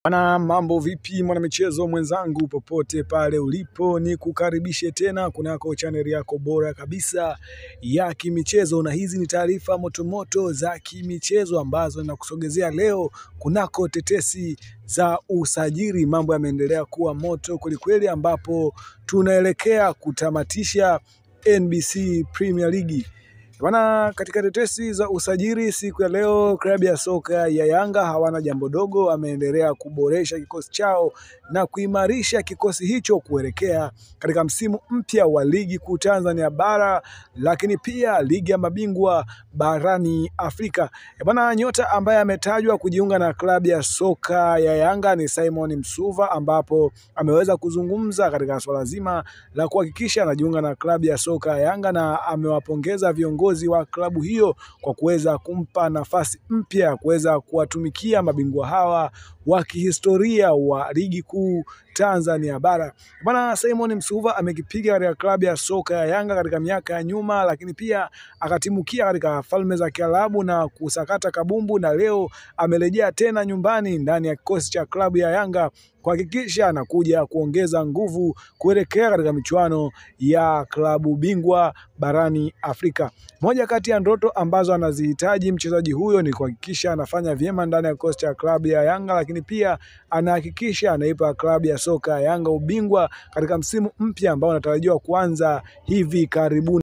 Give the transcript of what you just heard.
Bana, mambo vipi mwana michezo mwenzangu, popote pale ulipo, ni kukaribishe tena kunako channel yako bora kabisa ya kimichezo, na hizi ni taarifa motomoto za kimichezo ambazo nakusogezea leo kunako tetesi za usajili. Mambo yameendelea kuwa moto kwelikweli, ambapo tunaelekea kutamatisha NBC Premier League. Bana, katika tetesi za usajili siku ya leo, klabu ya soka ya Yanga hawana jambo dogo, ameendelea kuboresha kikosi chao na kuimarisha kikosi hicho kuelekea katika msimu mpya wa ligi kuu Tanzania bara, lakini pia ligi ya mabingwa barani Afrika. Bana, nyota ambaye ametajwa kujiunga na klabu ya soka ya Yanga ni Simon Msuva, ambapo ameweza kuzungumza katika swala zima la kuhakikisha anajiunga na klabu ya soka ya Yanga, na amewapongeza viongozi wa klabu hiyo kwa kuweza kumpa nafasi mpya ya kuweza kuwatumikia mabingwa hawa wa kihistoria wa ligi kuu Tanzania bara. Bana, Simon Msuva amekipiga katika klabu ya soka ya Yanga katika miaka ya nyuma, lakini pia akatimukia katika Falme za Kiarabu na kusakata kabumbu, na leo amerejea tena nyumbani ndani ya kikosi cha klabu ya Yanga kuhakikisha anakuja kuongeza nguvu kuelekea katika michuano ya klabu bingwa barani Afrika. Moja kati ya ndoto ambazo anazihitaji mchezaji huyo ni kuhakikisha anafanya vyema ndani ya kikosi cha klabu ya Yanga, lakini pia anahakikisha anaipa klabu ya soka ya Yanga ubingwa katika msimu mpya ambao unatarajiwa kuanza hivi karibuni.